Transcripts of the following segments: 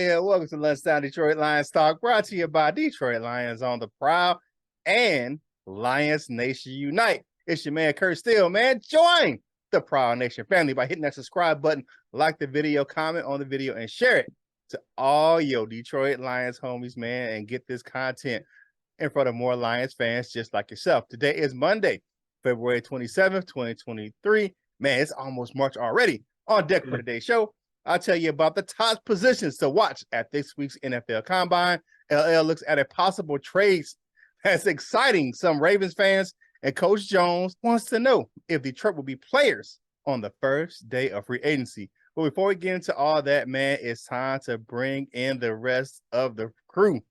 Welcome to Lunchtime Detroit Lions Talk, brought to you by Detroit Lions on the Prowl and Lions Nation Unite. It's your man, Curt Steele, man. Join the Prowl Nation family by hitting that subscribe button, like the video, comment on the video, and share it to all your Detroit Lions homies, man, and get this content in front of more Lions fans just like yourself. Today is Monday, February 27th, 2023. Man, it's almost March already. On deck for today's show, I'll tell you about the top positions to watch at this week's NFL Combine. LL looks at a possible trade that's exciting some Ravens fans, and Coach Jones wants to know if Detroit will be players on the first day of free agency. But before we get into all that, man, it's time to bring in the rest of the crew.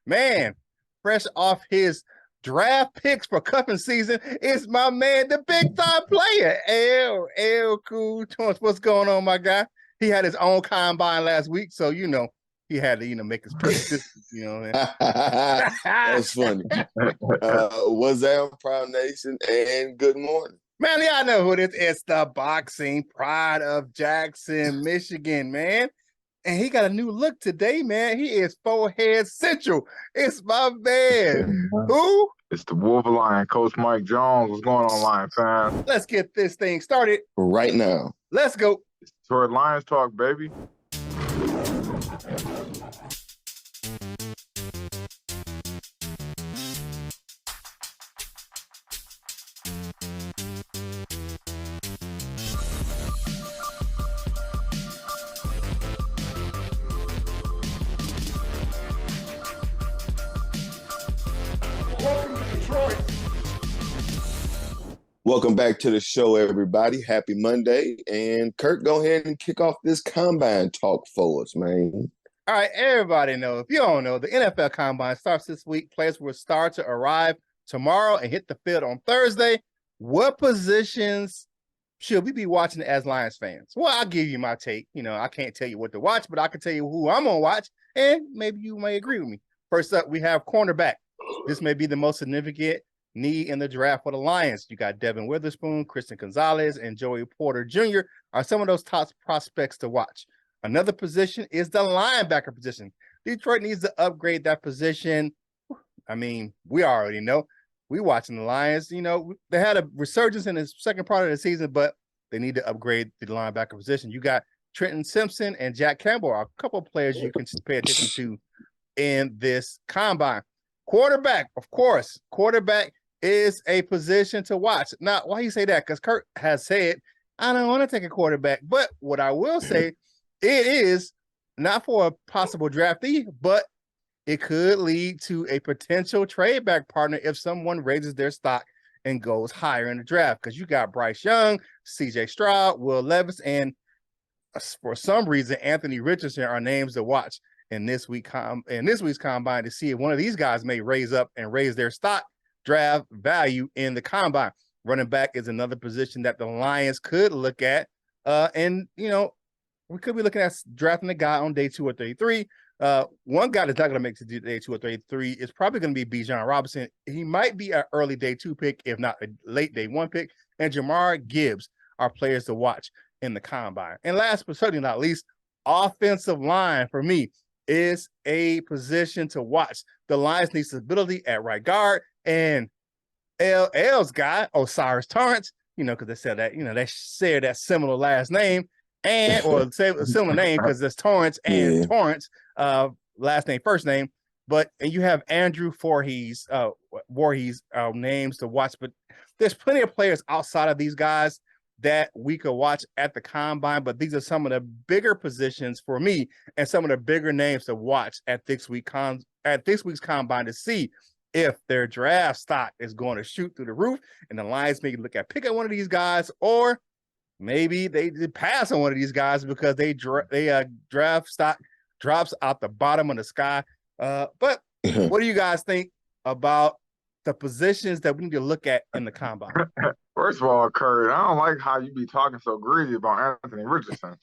Man, fresh off his draft picks for cuffing season, it's my man, the big time player, L Cool Jones. What's going on, my guy? He had his own combine last week, so he had to make his picks. That's funny. What's that, Prowl Nation? And good morning, man. Y'all know who it is. It's the boxing pride of Jackson, Michigan, man. And he got a new look today, man. He is forehead central. It's my man. Who? It's the Wolverine, Coach Mike Jones. What's going on, Lion fans? Let's get this thing started right now. Let's go. It's Detroit Lions Talk, baby. Welcome back to the show, everybody. Happy Monday. And Curt, go ahead and kick off this combine talk for us, man. All right, everybody know. If you don't know, the NFL Combine starts this week. Players will start to arrive tomorrow and hit the field on Thursday. What positions should we be watching as Lions fans? Well, I'll give you my take. I can't tell you what to watch, but I can tell you who I'm going to watch, and maybe you may agree with me. First up, we have cornerback. This may be the most significant need in the draft for the Lions. You got Devin Witherspoon, Christian Gonzalez, and Joey Porter Jr. are some of those top prospects to watch. Another position is the linebacker position. Detroit needs to upgrade that position. I mean, we already know. We watching the Lions. They had a resurgence in the second part of the season, but they need to upgrade the linebacker position. You got Trenton Simpson and Jack Campbell are a couple of players you can pay attention to in this combine. Quarterback, of course. Quarterback is a position to watch. Now, why you say that? Because Curt has said, I don't want to take a quarterback. But what I will say, it is not for a possible draftee, but it could lead to a potential trade back partner if someone raises their stock and goes higher in the draft. Because you got Bryce Young, CJ Stroud, Will Levis, and for some reason, Anthony Richardson are names to watch in this week's combine to see if one of these guys may raise up and raise their stock draft value in the combine. Running back is another position that the Lions could look at. We could be looking at drafting a guy on day 2 or 33. One guy that's not going to make it to day 2 or 33 is probably going to be Bijan Robinson. He might be an early day 2 pick, if not a late day 1 pick. And Jamar Gibbs are players to watch in the combine. And last but certainly not least, offensive line for me is a position to watch. The Lions need stability at right guard. And LL's guy, Osiris Torrance, because they said that, they share that similar last name or similar name because there's Torrance and Torrance, last name, first name. And you have Andrew Voorhees names to watch. But there's plenty of players outside of these guys that we could watch at the combine. But these are some of the bigger positions for me and some of the bigger names to watch at this week's combine to see if their draft stock is going to shoot through the roof, and the Lions maybe look at picking one of these guys, or maybe they pass on one of these guys because they draft stock drops out the bottom of the sky. But what do you guys think about the positions that we need to look at in the combine? First of all, Curt, I don't like how you be talking so greedy about Anthony Richardson.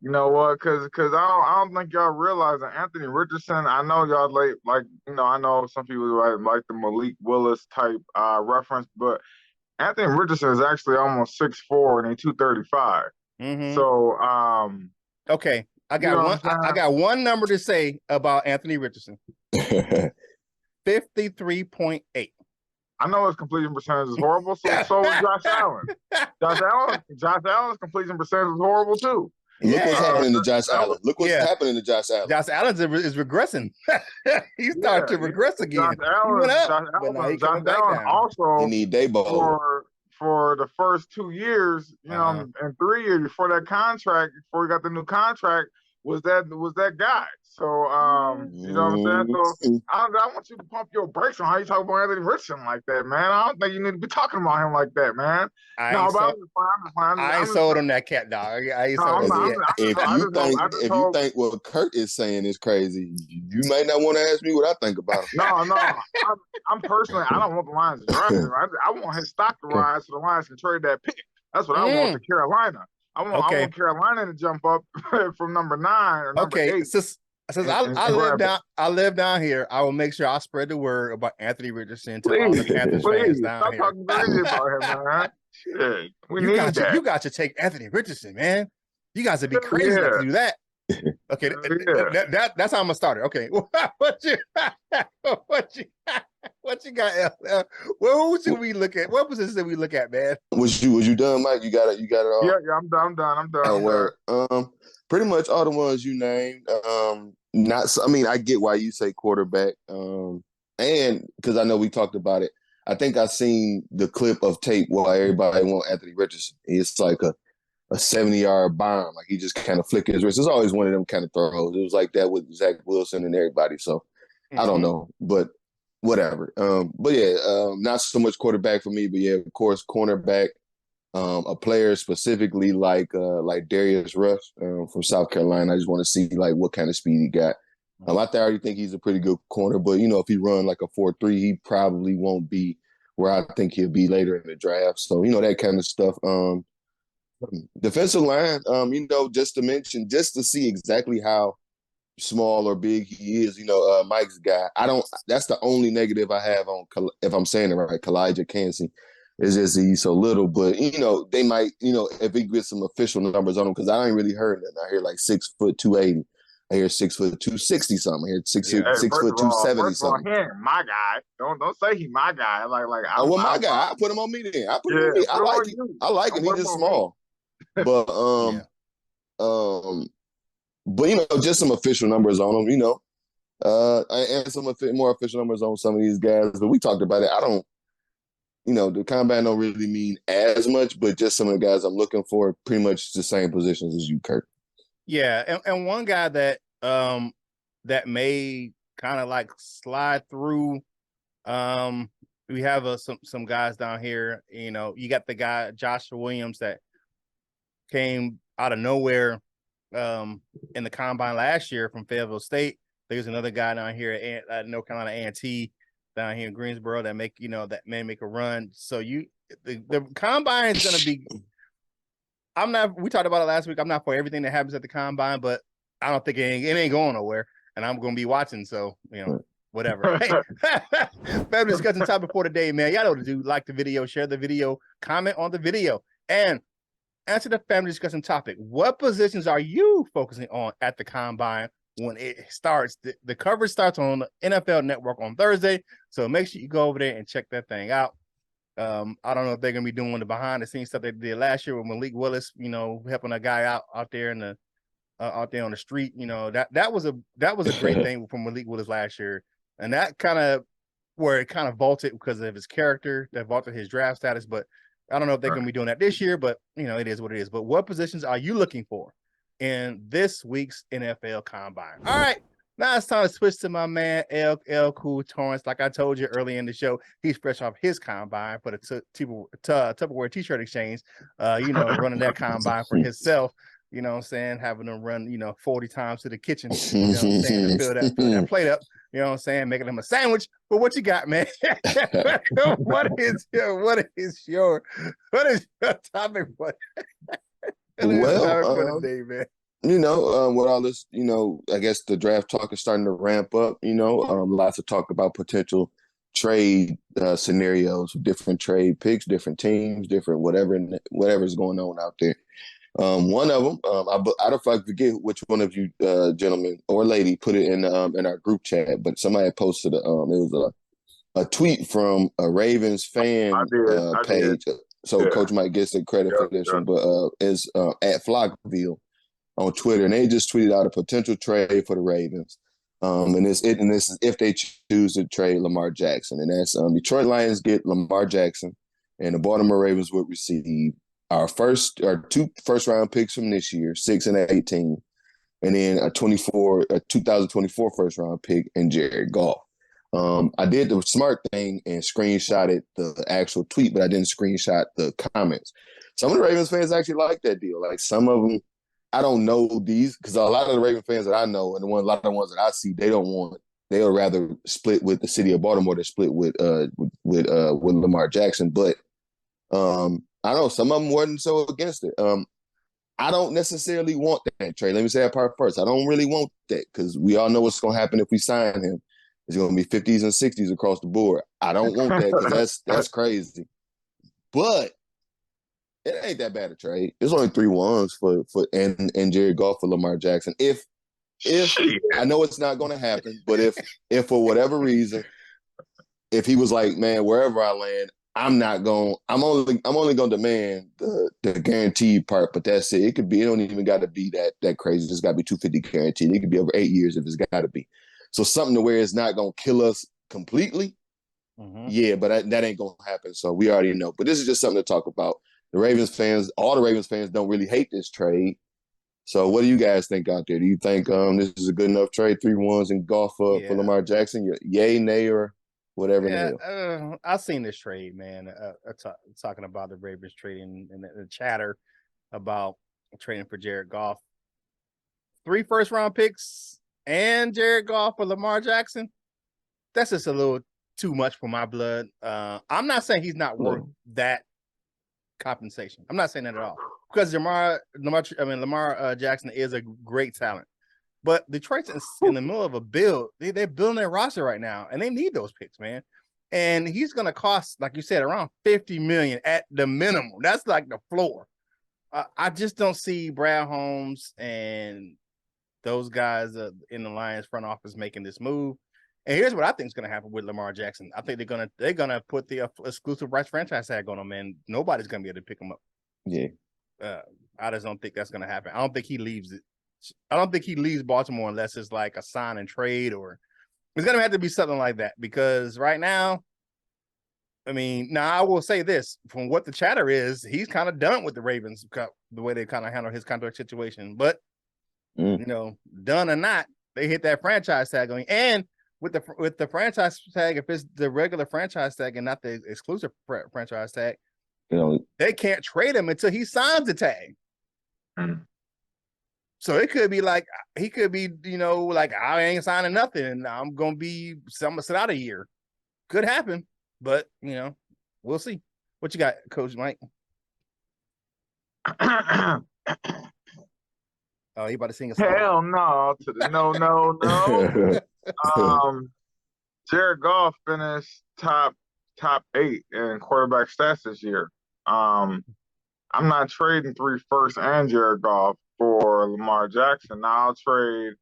You know what? Because I don't think y'all realize that Anthony Richardson. I know y'all I know some people like the Malik Willis type reference, but Anthony Richardson is actually almost 6'4" and he's 235. Mm-hmm. So okay, I You know got what I'm I saying? got one number to say about Anthony Richardson. 53.8. I know his completion percentage is horrible, so is Josh Allen. Josh Allen's completion percentage is horrible too. Look what's happening to Josh Allen. Look what's happening to Josh Allen. Josh Allen is regressing. He started to regress again. Josh Allen, but now he's coming Josh back Allen down. also He need day ball. for the first 2 years, you know, and 3 years before that contract, before he got the new contract, was that guy. So you know what I'm saying? So I want you to pump your brakes on how you talk about Anthony Richardson like that, man. I don't think you need to be talking about him like that, man. I ain't sold on that cat, dog. I ain't sold on that. If you think what Curt is saying is crazy, you might not want to ask me what I think about him. No. I'm personally, I don't want the Lions to draft him. I want his stock to rise so the Lions can trade that pick. That's what I want to Carolina. I want Carolina to jump up from number 9 or number 8. Since I live down here, I will make sure I spread the word about Anthony Richardson to all the Panthers fans down stop here. Talking crazy about him, man. Shit, you got to take Anthony Richardson, man. You guys would be crazy to do that. Okay, that's how I'm gonna start it. Okay, what you got? Who should we look at? What position should we look at, man? Was you done, Mike? You got it all. Yeah, I'm done. Pretty much all the ones you named. I get why you say quarterback. And because I know we talked about it. I think I seen the clip of tape why everybody want Anthony Richardson. It's like a 70-yard bomb. Like he just kind of flicked his wrist. It's always one of them kind of throws. It was like that with Zach Wilson and everybody. So I don't know, but whatever. Not so much quarterback for me, but yeah, of course, cornerback. A player specifically like Darius Rush from South Carolina. I just want to see like what kind of speed he got. I already think he's a pretty good corner, but if he run like a 4.3, he probably won't be where I think he'll be later in the draft. So that kind of stuff. Defensive line, just to mention, just to see exactly how small or big he is. Mike's guy. That's the only negative I have on, if I'm saying it right, Kalijah Kancey. It's just he's so little, but they might, if he gets some official numbers on him, because I ain't really heard that. I hear like 6 foot 280. I hear 6 foot 260 something. I hear 6 foot 270 something. He ain't my guy. Don't say he my guy. My guy. I put him on me then. I put him on me. I like him. He's just small. But just some official numbers on him. And some more official numbers on some of these guys. But we talked about it. I don't. The combine don't really mean as much, but just some of the guys I'm looking for, pretty much the same positions as you, Curt. Yeah, and one guy that that may kind of like slide through. We have some guys down here. You got the guy Joshua Williams that came out of nowhere in the combine last year from Fayetteville State. There's another guy down here at North Carolina A&T. Down here in Greensboro that may make a run. So the combine is going to be. We talked about it last week. I'm not for everything that happens at the combine, but I don't think it ain't going nowhere, and I'm going to be watching. So whatever. Hey, family discussion topic for today, man. Y'all know what to do. Like the video, share the video, comment on the video, and answer the family discussion topic. What positions are you focusing on at the combine? When it starts, the coverage starts on the NFL Network on Thursday. So make sure you go over there and check that thing out. I don't know if they're gonna be doing the behind the scenes stuff they did last year with Malik Willis, helping a guy out there in the out there on the street. That was a great thing from Malik Willis last year, and that kind of where it kind of vaulted because of his character, that vaulted his draft status. But I don't know if they're gonna be doing that this year. But it is what it is. But what positions are you looking for in this week's NFL Combine? All right, now it's time to switch to my man L Cool Torrance. Like I told you early in the show, he's fresh off his combine for the Tupperware T-shirt exchange. Running that combine for himself. You know what I'm saying? Having them run 40 times to the kitchen. You know what I'm saying? To fill that plate up. You know what I'm saying? Making him a sandwich. But what you got, man? what is your topic? With all this, I guess the draft talk is starting to ramp up, lots of talk about potential trade scenarios, different trade picks, different teams, different whatever's going on out there. One of them, I don't forget which one of you gentlemen or lady put it in our group chat, but somebody had posted it was a tweet from a Ravens fan I page. did. So Yeah. Coach might get some credit for this one, but is at Flockville on Twitter, and they just tweeted out a potential trade for the Ravens. And this is if they choose to trade Lamar Jackson, and that's Detroit Lions get Lamar Jackson, and the Baltimore Ravens would receive our two first round picks from this year, 6 and 18, and then a 2024 first round pick and Jared Goff. I did the smart thing and screenshotted the actual tweet, but I didn't screenshot the comments. Some of the Ravens fans actually like that deal. Like some of them, I don't know these because a lot of the Ravens fans that I know and a lot of the ones that I see, they would rather split with the city of Baltimore than split with Lamar Jackson. But I know some of them weren't so against it. I don't necessarily want that trade. Let me say that part first. I don't really want that because we all know what's going to happen if we sign him. It's going to be 50s and 60s across the board. I don't want that because that's crazy. But it ain't that bad a trade. There's only 3 ones for Jared Goff for Lamar Jackson. If I know it's not going to happen, but if for whatever reason, if he was like, man, wherever I land, I'm only going to demand the guaranteed part, but that's it. It don't even got to be that crazy. It's got to be 250 guaranteed. It could be over 8 years if it's got to be. So something to where it's not going to kill us completely. Mm-hmm. Yeah, but that ain't going to happen. So we already know. But this is just something to talk about. All the Ravens fans don't really hate this trade. So what do you guys think out there? Do you think this is a good enough trade, 3 ones and Goff for Lamar Jackson? Yay, nay, or whatever? Yeah, I've seen this trade, man. Talking about the Ravens trading and the chatter about trading for Jared Goff. 3 first-round picks and Jared Goff for Lamar Jackson. That's just a little too much for my blood. I'm not saying he's not worth that compensation. I'm not saying that at all. Because Lamar Jackson is a great talent. But Detroit's in the middle of a build. They're building their roster right now, and they need those picks, man. And he's going to cost, like you said, around $50 million at the minimum. That's like the floor. I just don't see Brad Holmes and those guys in the Lions front office making this move. And here's what I think is going to happen with Lamar Jackson. I think they're gonna put the exclusive rights franchise tag on him, and nobody's going to be able to pick him up. Yeah. I just don't think that's going to happen. I don't think he leaves it. I don't think he leaves Baltimore unless it's like a sign and trade, or it's going to have to be something like that. Because right now, I will say this: from what the chatter is, he's kind of done with the Ravens, the way they kind of handle his contract situation. But done or not, they hit that franchise tag on him. And with the franchise tag, if it's the regular franchise tag and not the exclusive franchise tag, they can't trade him until he signs the tag. Mm. So it could be like he could be, like I ain't signing nothing, and I'm gonna sit out a year. Could happen, but we'll see. What you got, Coach Mike? Oh, you about to sing a song? Hell no to the no. Jared Goff finished top 8 in quarterback stats this year. I'm not trading 3 firsts and Jared Goff for Lamar Jackson. Now I'll trade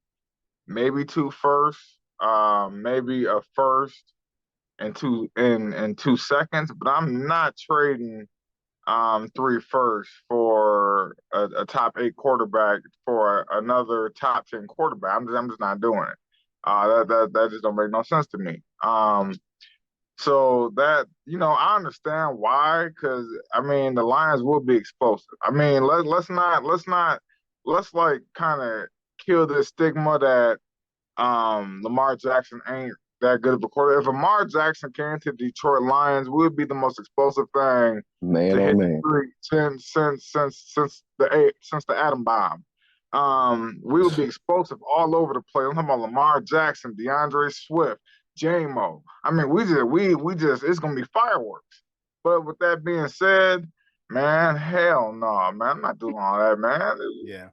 maybe 2 firsts, maybe a first and 2 seconds, but I'm not trading 3 firsts for a top 8 quarterback for another top 10 quarterback. I'm just not doing it. That just don't make no sense to me. So that I understand why, because the Lions will be explosive. Let's like kind of kill this stigma that Lamar Jackson ain't that good of a quarterback. If Lamar Jackson came to Detroit Lions, we would be the most explosive thing to hit the street since the atom bomb. We would be explosive all over the place. I'm talking about Lamar Jackson, DeAndre Swift, J-Mo. We just it's gonna be fireworks. But with that being said, man, hell no, man. I'm not doing all that, man. Yeah.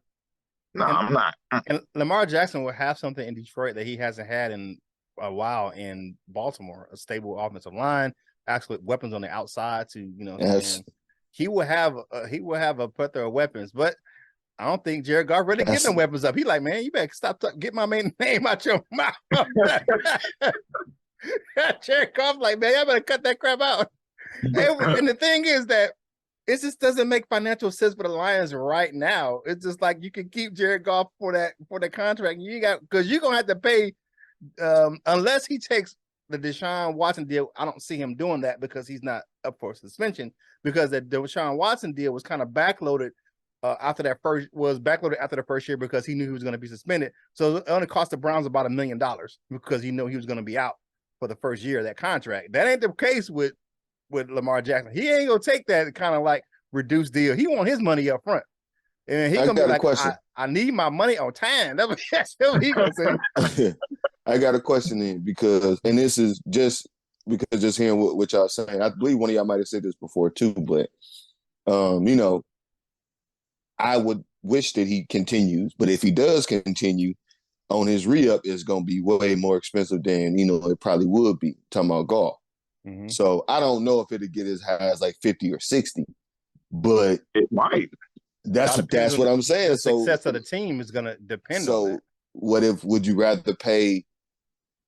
No, I'm not. And Lamar Jackson will have something in Detroit that he hasn't had in a while in Baltimore: a stable offensive line, actually weapons on the outside to Yes. he will have a plethora of weapons, but I don't think Jared Goff really giving them weapons up. He like, man, you better stop get my name out your mouth. Jared Goff like, man, y'all better cut that crap out. And the thing is that it just doesn't make financial sense for the Lions right now. It's just like you can keep Jared Goff for the contract. You got because you're gonna have to pay unless he takes the Deshaun Watson deal. I don't see him doing that because he's not up for suspension because the Deshaun Watson deal was kind of backloaded after the first year because he knew he was going to be suspended. So it only cost the Browns about $1 million because he knew he was going to be out for the first year of that contract. That ain't the case with Lamar Jackson. He ain't gonna take that kind of like reduced deal. He want his money up front. And he gonna be like, I need my money on time. That's what he gonna say. I got a question then because this is just because just hearing what y'all saying. I believe one of y'all might have said this before too, but I would wish that he continues, but if he does continue on his re-up, it's gonna be way more expensive than it probably would be. Talking about golf. Mm-hmm. So I don't know if it'll get as high as like 50 or 60, but it might. That's what I'm saying. The success of the team is gonna depend on that. Would you rather pay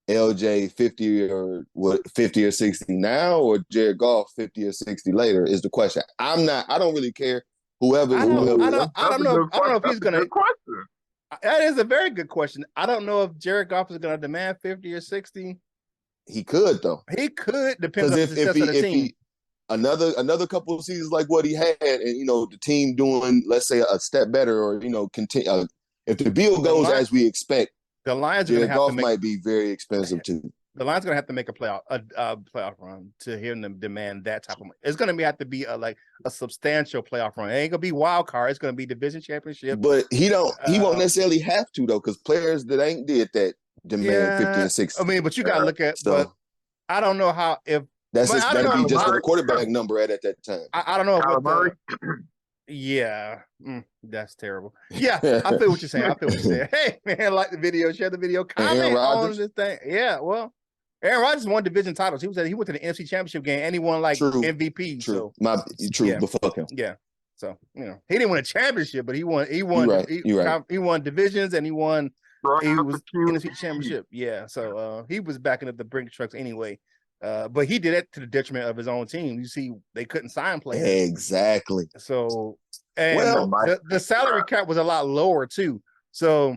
LJ 50 or 60 now or Jared Goff 50 or 60 later is the question. I don't really care. I don't know if he's gonna. That is a very good question. I don't know if Jared Goff is gonna demand 50 or 60. He could though. He could depend on the success of the team. Another couple of seasons like what he had, and the team doing, let's say, a step better, or continue. If the bill goes as we expect, the Lions Jared Goff might be very expensive too. The Lions are gonna have to make a playoff run to hear them demand that type of money. It's gonna have to be a substantial playoff run. It ain't gonna be wild card. It's gonna be division championship. But he won't necessarily have to though, because players that ain't did that demand 50 and 60. I mean, but you gotta look at. But I don't know how if that'll be just a quarterback number at that time. I don't know. Yeah, that's terrible. Yeah, I feel what you're saying. Hey, man, like the video, share the video, comment on this thing. Yeah, well, Aaron Rodgers won division titles. He went to the NFC Championship game and he won MVP. True. So but fuck him. Yeah. So he didn't win a championship, but he won. He won divisions and he won. He was NFC Championship. Yeah. So he was backing up the brink trucks anyway. But he did it to the detriment of his own team. You see, they couldn't sign players. Exactly. So, the salary cap was a lot lower too. So,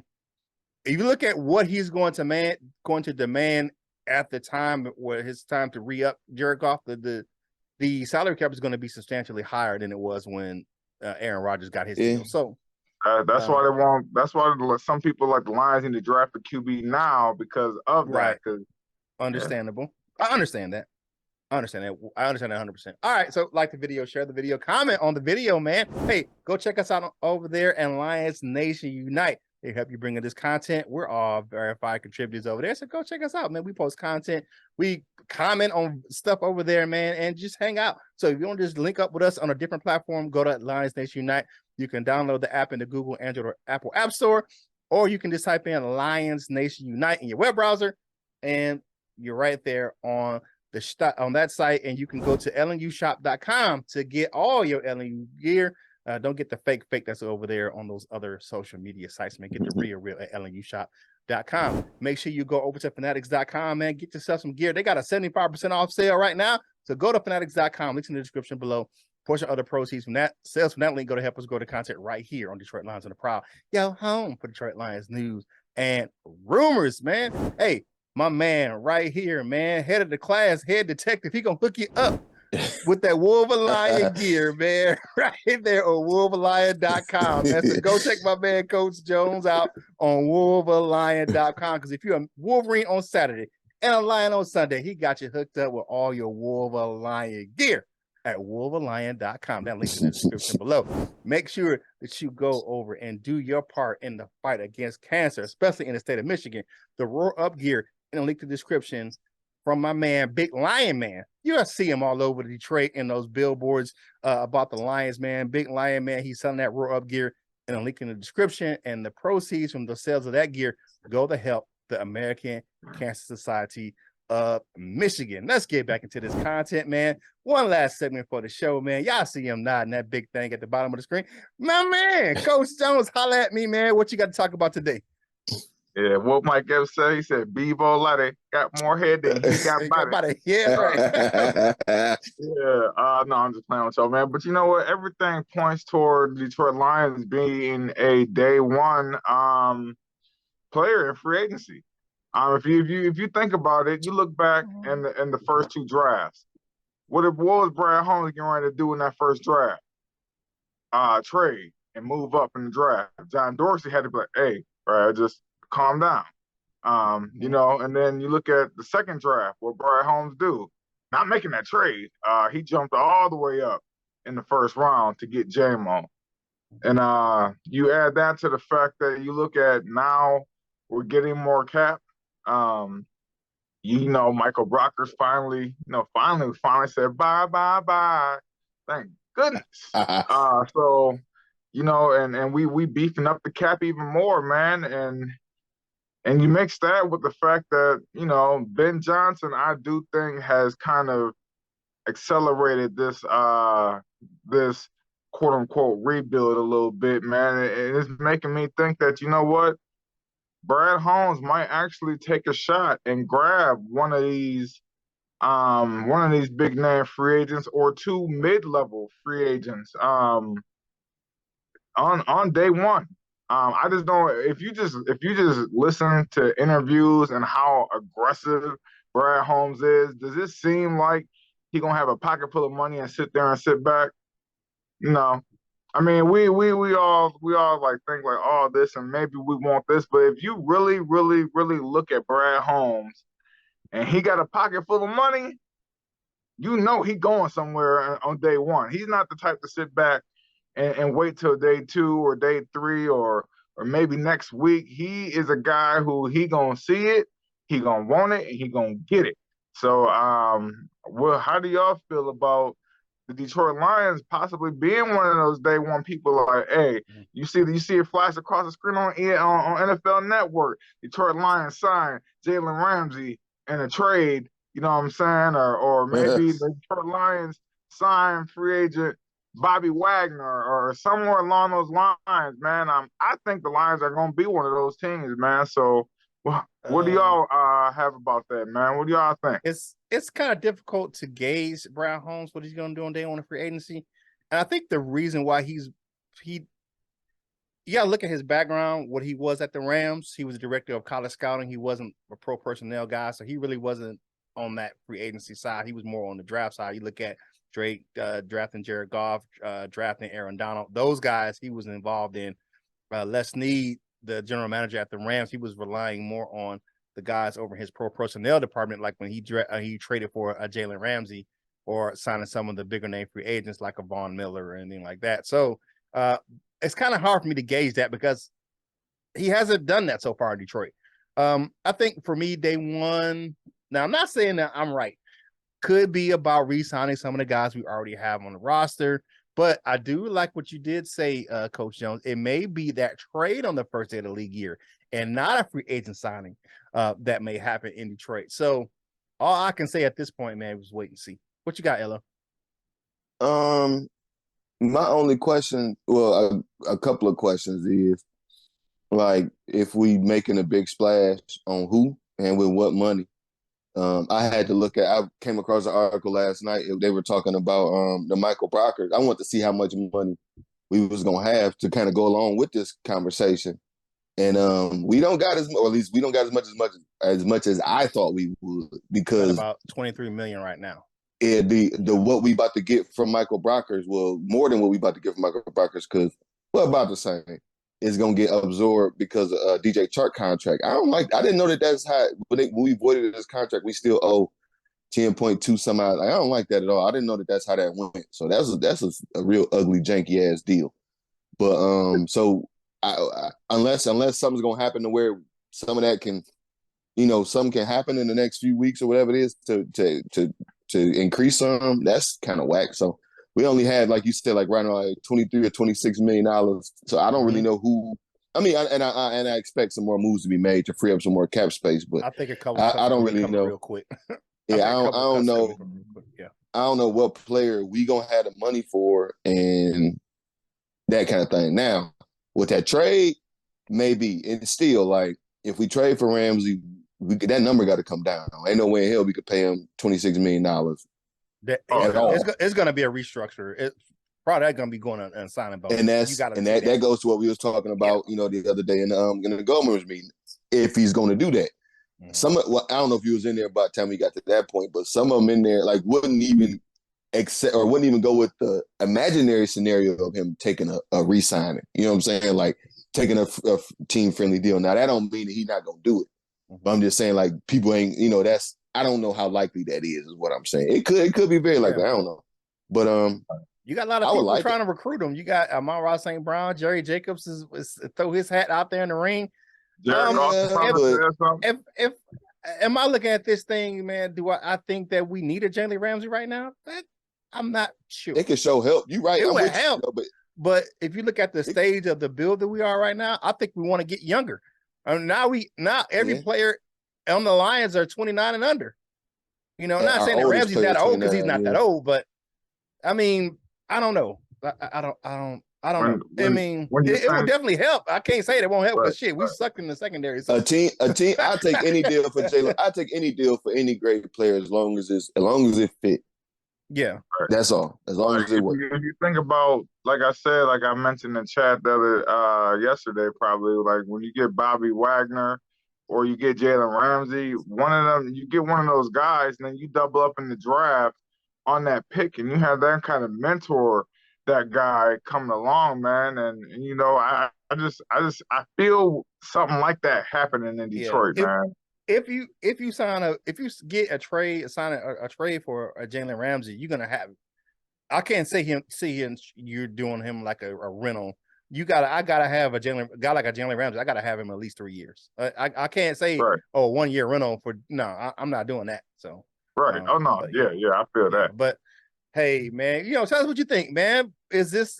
if you look at what he's going to demand at the time where his time to re-up Jared Goff, the salary cap is going to be substantially higher than it was when Aaron Rodgers got his deal. So. That's why they want. That's why some people like the Lions need to draft the QB now because of that. Understandable. I understand that. I understand that 100%. All right. So like the video, share the video, comment on the video, man. Hey, go check us out over there and Lions Nation Unite. They help you bring in this content. We're all verified contributors over there. So go check us out, man. We post content. We comment on stuff over there, man, and just hang out. So if you want to just link up with us on a different platform, go to Lions Nation Unite. You can download the app in the Google, Android, or Apple App Store, or you can just type in Lions Nation Unite in your web browser, and you're right there on that site, and you can go to lnushop.com to get all your LNU gear. Don't get the fake that's over there on those other social media sites, man. Get the real at lnushop.com. Make sure you go over to fanatics.com, man. Get yourself some gear. They got a 75% off sale right now. So go to fanatics.com. Links in the description below. Portion of the proceeds from that sales from that link go to help us grow the content right here on Detroit Lions on the Prowl. Yo, home for Detroit Lions news and rumors, man. Hey, my man right here, man, head of the class, head detective. He gonna hook you up with that Wolverine gear, man, right there on wolverine.com. So go check my man Coach Jones out on wolverine.com, because if you're a Wolverine on Saturday and a Lion on Sunday, he got you hooked up with all your Wolverine gear at wolverine.com. That link in the description below. Make sure that you go over and do your part in the fight against cancer, especially in the state of Michigan. The Roar Up gear in the link to the description from my man, Big Lion Man. You'll see him all over Detroit in those billboards about the Lions, man. Big Lion Man, he's selling that Roar Up gear in a link in the description, and the proceeds from the sales of that gear go to help the American Cancer Society of Michigan. Let's get back into this content, man. One last segment for the show, man. Y'all see him nodding that big thing at the bottom of the screen. My man, Coach Jones, holla at me, man. What you got to talk about today? Yeah, what Mike Epps said, he said, Bevo Latte got more head than he got body. Yeah, right. No, I'm just playing with y'all, man. But you know what? Everything points toward Detroit Lions being a day one player in free agency. If you think about it, you look back in the first two drafts. What was Brad Holmes getting ready to do in that first draft? Trade and move up in the draft. John Dorsey had to be like, hey, Brad, just calm down. And then you look at the second draft, what Brad Holmes do? Not making that trade. He jumped all the way up in the first round to get J-Mo. And you add that to the fact that you look at now we're getting more cap. Michael Brockers finally said bye. Thank goodness. And we beefing up the cap even more, man. And you mix that with the fact that, Ben Johnson, I do think has kind of accelerated this quote unquote rebuild a little bit, man. And it's making me think that, you know what? Brad Holmes might actually take a shot and grab one of these big name free agents or two mid-level free agents on day one. I just don't. If you just listen to interviews and how aggressive Brad Holmes is, does it seem like he gonna have a pocket full of money and sit there and sit back? No. I mean, we all like think like, oh, this and maybe we want this, but if you really, really, really look at Brad Holmes and he got a pocket full of money, he going somewhere on day one. He's not the type to sit back and wait till day two or day three or maybe next week. He is a guy who he gonna see it, he gonna want it, and he gonna get it. So, how do y'all feel about the Detroit Lions possibly being one of those day one people? Like, hey, you see it flash across the screen on NFL Network. Detroit Lions signed Jalen Ramsey in a trade. You know what I'm saying? Or maybe the Detroit Lions signed free agent Bobby Wagner or somewhere along those lines, man. I think the Lions are going to be one of those teams, man. So what do y'all have about that, man? What do y'all think? It's kind of difficult to gauge Brad Holmes, what he's going to do on day one of free agency. And I think the reason why you got to look at his background, what he was at the Rams. He was a director of college scouting. He wasn't a pro personnel guy, so he really wasn't on that free agency side. He was more on the draft side. You look at Drake drafting Jared Goff, drafting Aaron Donald. Those guys he was involved in. Les Snead, the general manager at the Rams, he was relying more on the guys over his pro personnel department, like when he traded for Jalen Ramsey or signing some of the bigger name free agents like a Von Miller or anything like that. So it's kind of hard for me to gauge that because he hasn't done that so far in Detroit. I think for me, day one, now I'm not saying that I'm right, could be about re-signing some of the guys we already have on the roster. But I do like what you did say, Coach Jones. It may be that trade on the first day of the league year and not a free agent signing that may happen in Detroit. So all I can say at this point, man, was wait and see. What you got, Ella? My only question, well, a couple of questions is, like, if we making a big splash on who and with what money. I came across an article last night. They were talking about the Michael Brockers. I want to see how much money we was going to have to kind of go along with this conversation. And we don't got as much as I thought we would, because about $23 million right now. The what we about to get from Michael Brockers, well, more than what we about to get from Michael Brockers, because about the same. Is going to get absorbed because of DJ Chark contract. I didn't know that's how, when we voided this contract, we still owe 10.2 some odd. I don't like that at all. I didn't know that's how that went. So that's a real ugly, janky ass deal. But so unless something's going to happen to where some of that can, something can happen in the next few weeks or whatever it is to increase some, that's kind of whack. So we only had, like you said, like right now, like $23 or $26 million. So I don't really know who I mean, I expect some more moves to be made to free up some more cap space, but I think a couple. I don't really know. Real quick. Yeah, I don't know. Yeah, I don't know what player we gonna have the money for and that kind of thing. Now, with that trade, maybe it's still like if we trade for Ramsey, that number got to come down. Ain't no way in hell we could pay him $26 million at all. It's going to be a restructure. Probably going to be going on signing bonus. And that goes to what we was talking about, the other day in the Goldman's meeting. If he's going to do that, I don't know if you was in there by the time we got to that point, but some of them in there like wouldn't even go with the imaginary scenario of him taking a re-signing. You know what I'm saying? Like taking a team-friendly deal. Now that don't mean that he's not gonna do it, but I'm just saying like people ain't. I don't know how likely that is what I'm saying. It could be very likely. I don't know, but you got a lot of people trying to recruit him. You got Amon-Ra St. Brown, Jerry Jacobs is throw his hat out there in the ring. If am I looking at this thing, man? Do I think that we need a Jalen Ramsey right now? I'm not sure. It could show help. You're right. It would help. But if you look at the stage of the build that we are right now, I think we want to get younger. Now every player on the Lions are 29 and under. I'm not saying that Ramsey's that old because he's not that old, but I mean, I don't know. I don't know. I mean, it would definitely help. I can't say it won't help, but shit, we sucked in the secondary. So. A team. I'll take any deal for Jalen. I'll take any deal for any great player as long as it fit. Yeah, that's all. As long as it works. If you think about, like I said, like I mentioned in chat yesterday, probably like when you get Bobby Wagner or you get Jalen Ramsey, one of them, you get one of those guys, and then you double up in the draft on that pick, and you have that kind of mentor that guy coming along, man. And I feel something like that happening in Detroit, man. If you get a trade for a Jalen Ramsey, you're gonna have. I can't see him. You're doing him like a rental. I gotta have a guy like a Jalen Ramsey. I gotta have him at least 3 years. I can't say 1 year rental for I'm not doing that. So right. I feel that. But hey, man, tell us what you think, man. Is this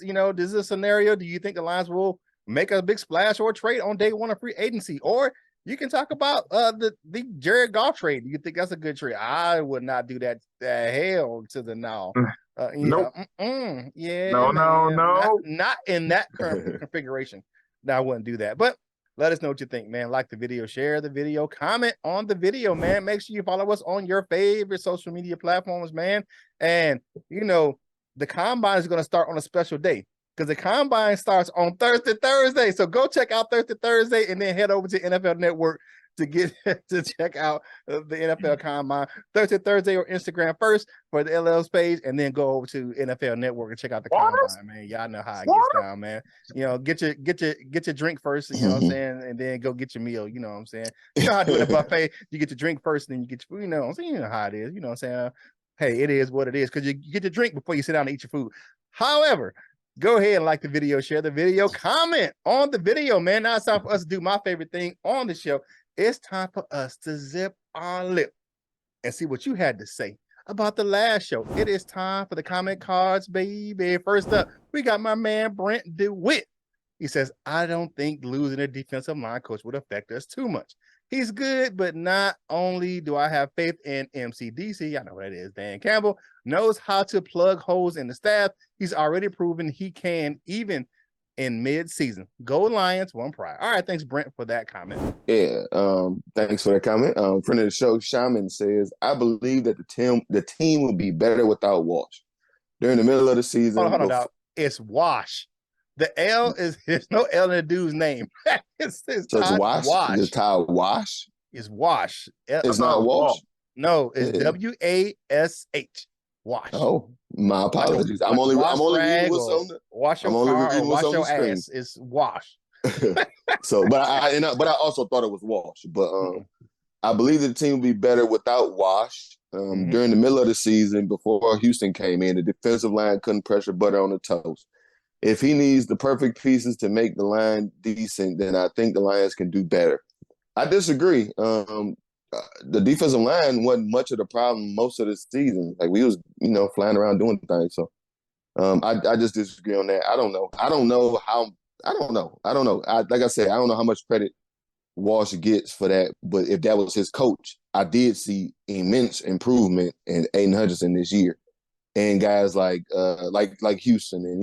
scenario? Do you think the Lions will make a big splash or trade on day one of free agency, or you can talk about the Jared Goff trade? Do you think that's a good trade? I would not do that. Hell to the no. Nope. Yeah. No. Not in that current configuration. No, I wouldn't do that. But let us know what you think, man. Like the video, share the video, comment on the video, man. Make sure you follow us on your favorite social media platforms, man. And the combine is going to start on a special day, because the combine starts on Thursday. So go check out Thursday, and then head over to NFL Network to check out the NFL Combine. Thursday or Instagram first for the LL's page, and then go over to NFL Network and check out the Combine, man. Y'all know how it gets down, man. Get your drink first, you know what I'm saying, and then go get your meal. You know what I'm saying. You know how to do the buffet. You get your drink first, and then you get your food. You know what I'm saying. You know how it is. You know what I'm saying. Hey, it is what it is, because you get your drink before you sit down and eat your food. However, go ahead and like the video, share the video, comment on the video, man. Now it's time for us to do my favorite thing on the show. It's time for us to zip our lip and see what you had to say about the last show. It is time for the comment cards, baby. First up, we got my man Brent DeWitt. He says, I don't think losing a defensive line coach would affect us too much. He's good, but not only do I have faith in MCDC, I know what that is, Dan Campbell, knows how to plug holes in the staff. He's already proven he can, even in mid-season. Go Lions, one pride. All right, thanks, Brent, for that comment. Yeah, thanks for that comment. Friend of the show, Shaman says, I believe that the team will be better without Walsh. During the middle of the season. Hold on, dog. It's Wash. The L there's no L in the dude's name. it's Wash. It's Todd Wash. It's Wash. It's not Walsh. No, it's WASH. Wash. Oh, my apologies. I'm only reading what's on the. Wash your car or wash your ass. It's Wash. So, but I also thought it was Wash. But I believe the team will be better without Wash. During the middle of the season, before Houston came in, the defensive line couldn't pressure butter on the toast. If he needs the perfect pieces to make the line decent, then I think the Lions can do better. I disagree. The defensive line wasn't much of the problem most of the season. Like we was, flying around doing things. So I just disagree on that. I don't know how I don't know. Like I said, I don't know how much credit Walsh gets for that, but if that was his coach, I did see immense improvement in Aiden Hutchinson this year, and guys like Houston and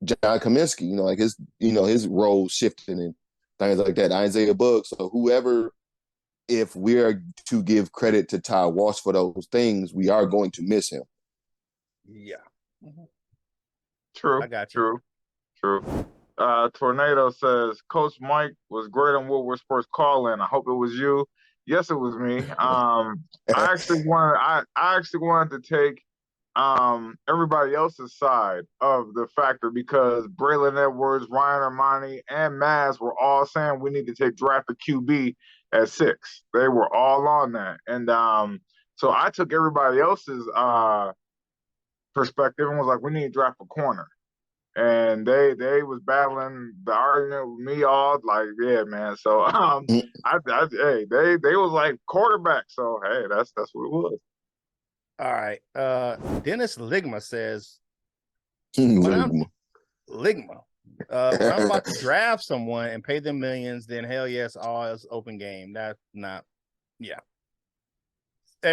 John Kaminsky, like his role shifting and things like that. Isaiah Buggs, so whoever. If we are to give credit to Ty Walsh for those things, we are going to miss him. Yeah. Mm-hmm. True. I got you. True. Tornado says, Coach Mike was great on Woodward Sports call-in. I hope it was you. Yes, it was me. I actually wanted to take everybody else's side of the factor because Braylon Edwards, Ryan Armani, and Maz were all saying we need to take draft a QB at 6. They were all on that. And so I took everybody else's perspective and was like, we need to draft a corner. And they was battling the argument with me all like, yeah, man. So they was like quarterback. So hey, that's what it was. All right. Dennis Ligma says Ligma. When I'm about to draft someone and pay them millions, then hell yes, all is open game. That's not, yeah.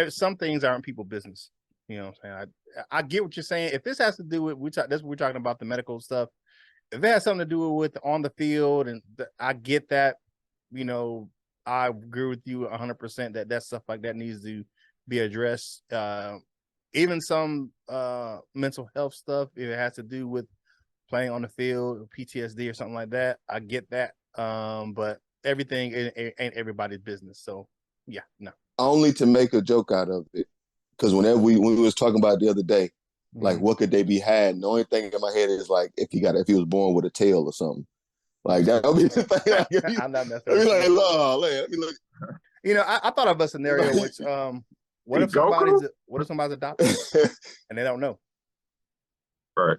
Some things aren't people business. You know what I'm saying? I get what you're saying. If this has to do with we're talking about the medical stuff. If it has something to do with on the field, and I get that, I agree with you 100% that stuff like that needs to be addressed. Even some mental health stuff, if it has to do with playing on the field, or PTSD or something like that, I get that. But everything ain't everybody's business. So yeah, no. Only to make a joke out of it. Because when we was talking about it the other day, like what could they be had? The only thing in my head is like if he was born with a tail or something. Like that would be the thing. Like, I'm not messing with like, let me look. I thought of a scenario which what if somebody's adopted and they don't know? Right.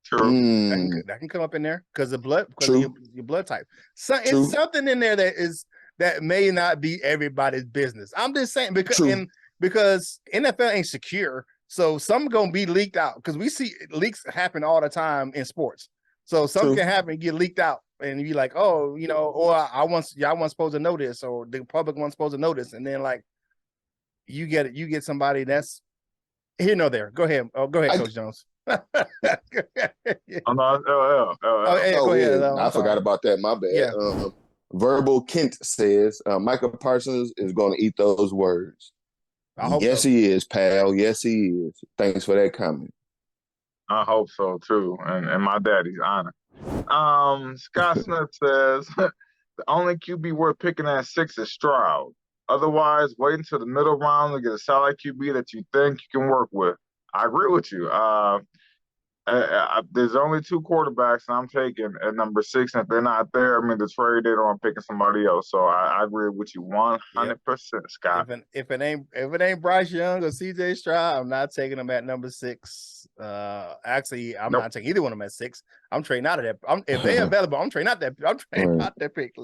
True. That can come up in there because of your blood type. So it's something in there that may not be everybody's business. I'm just saying because NFL ain't secure, so some gonna be leaked out because we see leaks happen all the time in sports. So something can happen and get leaked out, and you be like, oh, or I wasn't supposed to know this, or the public wasn't supposed to know this, and then like you get somebody that's here, no there. Go ahead, Coach Jones. I'm not LL. Go ahead. I forgot about that. My bad. Yeah. Verbal Kent says Micah Parsons is going to eat those words. I hope yes, so. He is, pal. Yes, he is. Thanks for that comment. I hope so too, and my daddy's honor. Scott Smith says the only QB worth picking at 6 is Stroud. Otherwise, wait until the middle round to get a solid QB that you think you can work with. I agree with you. There's only 2 quarterbacks I'm taking at number 6, and if they're not there, I mean, the trade date on picking somebody else. So I agree with you 100%, Scott. If it ain't Bryce Young or CJ Stroud, I'm not taking them at number 6. Actually, I'm not taking either one of them at 6. I'm trading out of that. If they're available, I'm trading out that. I'm trading out that pick.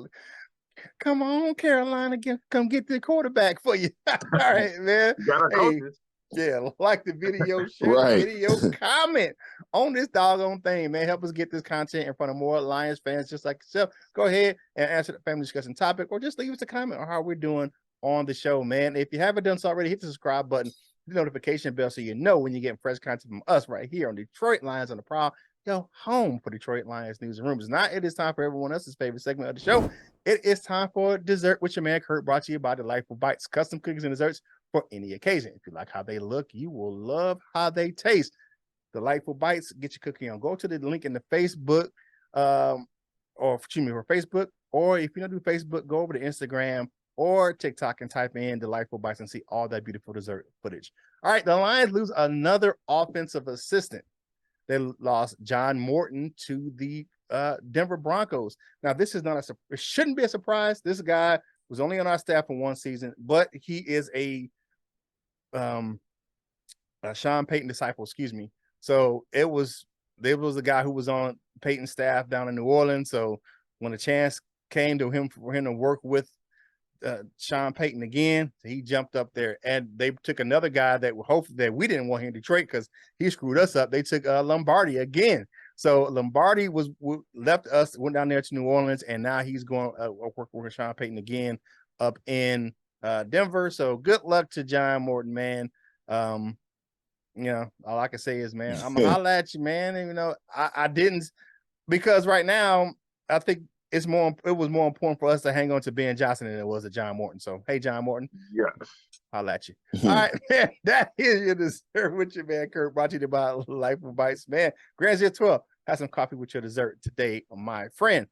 Come on, Carolina, come get the quarterback for you. All right, man. You got coaches. Yeah, like the video, share the video, comment on this doggone thing, man. Help us get this content in front of more Lions fans just like yourself. Go ahead and answer the family discussion topic, or just leave us a comment on how we're doing on the show, man. If you haven't done so already, hit the subscribe button, the notification bell, so you know when you're getting fresh content from us right here on Detroit Lions on the Prowl, your home for Detroit Lions news and rumors. Now it is time for everyone else's favorite segment of the show. It is time for Dessert with your man Curt, brought to you by Delightful Bites, custom cookies and desserts for any occasion. If you like how they look, you will love how they taste. Delightful Bites, get your cookie on. Go to the link in the Facebook, for Facebook, or if you don't do Facebook, go over to Instagram or TikTok and type in Delightful Bites and see all that beautiful dessert footage. All right, the Lions lose another offensive assistant. They lost John Morton to the Denver Broncos. Now, this is not it shouldn't be a surprise. This guy was only on our staff for 1 season, but he is a Sean Payton disciple, excuse me. So there was a guy who was on Payton's staff down in New Orleans. So when a chance came to him for him to work with Sean Payton again, he jumped up there, and they took another guy that we didn't want here in Detroit because he screwed us up. They took Lombardi again. So Lombardi left us, went down there to New Orleans, and now he's going work with Sean Payton again up in Denver. So good luck to John Morton, man. All I can say is, man, I'm gonna holler at you, man. And, I didn't, because right now I think it was more important for us to hang on to Ben Johnson than it was to John Morton. So hey, John Morton. Yes. I'll at you. All right, man. That is your dessert with your man Curt, brought to you by Life with Bites. Man, Grand Year 12. Have some coffee with your dessert today, my friend.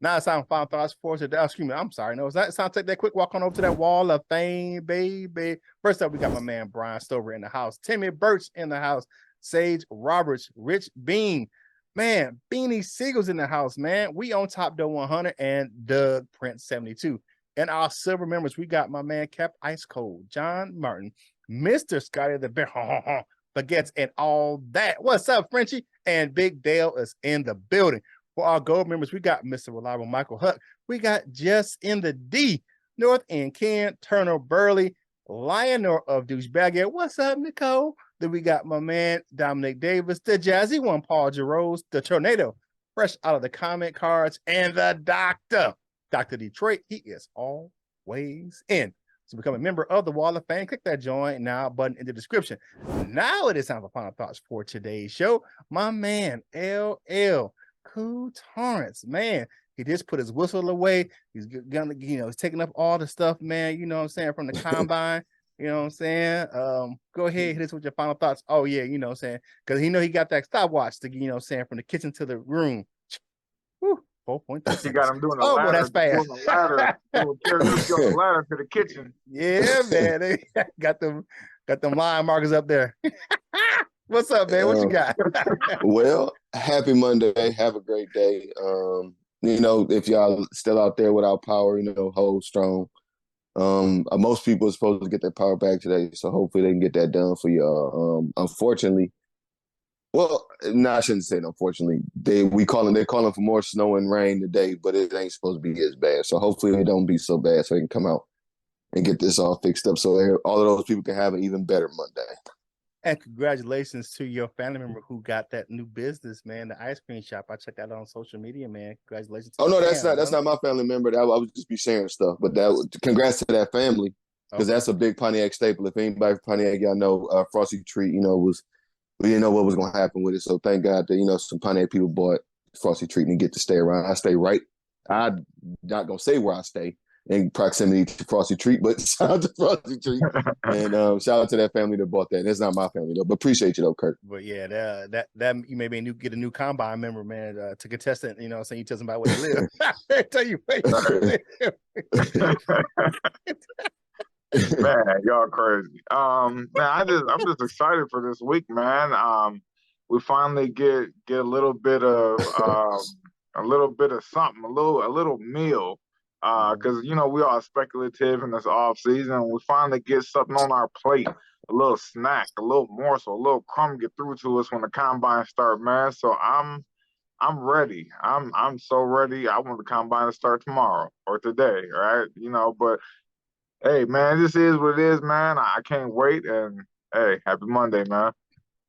Now it's time for final thoughts for today. I'm sorry. No, it's not. It's time to take that quick walk on over to that wall of fame, baby. First up, we got my man Brian Stover in the house. Timmy Birch in the house. Sage Roberts, Rich Bean. Man, Beanie Siegel's in the house, man. We on Top Doe 100 and Doug Prince 72. And our silver members, we got my man Cap Ice Cold, John Martin, Mr. Scotty the Bear, Baguettes, and all that. What's up, Frenchie? And Big Dale is in the building. For our gold members, we got Mr. Reliable Michael Huck. We got Just in the D, North End Ken, Turner Burley, Lionel of Douchebag. What's up, Nicole? Then we got my man Dominic Davis, the Jazzy One, Paul Jarose, the Tornado, fresh out of the comment cards, and the Doctor. Dr. Detroit, he is always in. So become a member of the Wall of Fame. Click that join now button in the description. Now it is time for final thoughts for today's show. My man, LL Cool Torrance, man, he just put his whistle away. He's gonna, he's taking up all the stuff, man. You know what I'm saying, from the combine. You know what I'm saying? Go ahead, hit us with your final thoughts. Oh yeah, you know what I'm saying, because he got that stopwatch to, you know what I'm saying, from the kitchen to the room. Woo. 4.2. You got him doing a ladder. Boy, that's fast. Doing a ladder, doing a ladder to the kitchen. Yeah, man. They got them line markers up there. What's up, man? What you got? Well, happy Monday. Have a great day. If y'all still out there without power, hold strong. Most people are supposed to get their power back today, so hopefully they can get that done for y'all. Unfortunately, well, no, I shouldn't say it, unfortunately. They're calling for more snow and rain today, but it ain't supposed to be as bad. So hopefully it don't be so bad so they can come out and get this all fixed up so all of those people can have an even better Monday. And congratulations to your family member who got that new business, man, the ice cream shop. I checked that out on social media, man. Congratulations. Oh, no, that's not my family member. I would just be sharing stuff. But congrats to that family, because that's a big Pontiac staple. If anybody from Pontiac, y'all know, Frosty Treat, we didn't know what was going to happen with it. So thank God that, some Pontiac people bought Frosty Treat and get to stay around. I stay right. I'm not going to say where I stay in proximity to Frosty Treat, but shout out to Frosty Treat. And shout out to that family that bought that. And it's not my family, though, but appreciate you, though, Curt. But yeah, that you may get a new combine member, man, to contest it, saying you tell somebody where they live. Tell you Man, y'all crazy. Man, I'm just excited for this week, man. We finally get a little bit of something, a little meal. Because we are speculative in this off season. We finally get something on our plate, a little snack, a little morsel, a little crumb get through to us when the combine start, man. So I'm ready. I'm so ready. I want the combine to start tomorrow or today, right? But hey, man, this is what it is, man. I can't wait. And hey, happy Monday, man.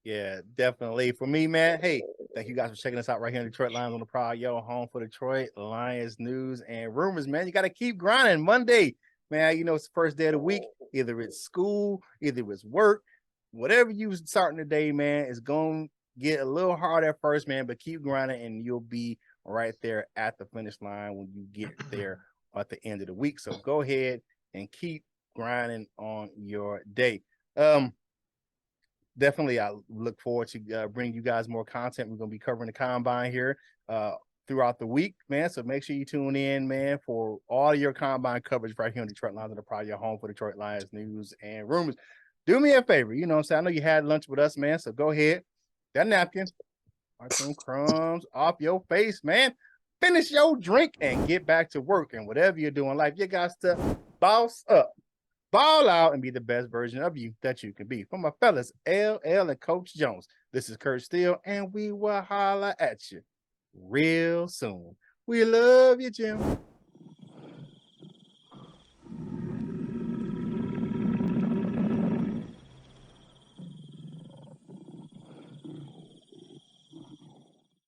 Yeah, definitely. For me, man, hey, thank you guys for checking us out right here in Detroit Lions on the Prowl, home for Detroit Lions news and rumors, man. You got to keep grinding. Monday, man, it's the first day of the week. Either it's school, either it's work, whatever you starting today, man, it's going to get a little hard at first, man, but keep grinding and you'll be right there at the finish line when you get there at the end of the week. So go ahead and keep grinding on your day. Definitely, I look forward to bringing you guys more content. We're going to be covering the combine here throughout the week, man. So make sure you tune in, man, for all your combine coverage right here on Detroit Lions, and probably your home for Detroit Lions news and rumors. Do me a favor, you know what I'm saying? I know you had lunch with us, man. So go ahead, that napkin, wipe some crumbs off your face, man. Finish your drink and get back to work. And whatever you're doing in life, you got to boss up. Ball out and be the best version of you that you can be. From my fellas, LL and Coach Jones, this is Curt Steele, and we will holler at you real soon. We love you, Jim.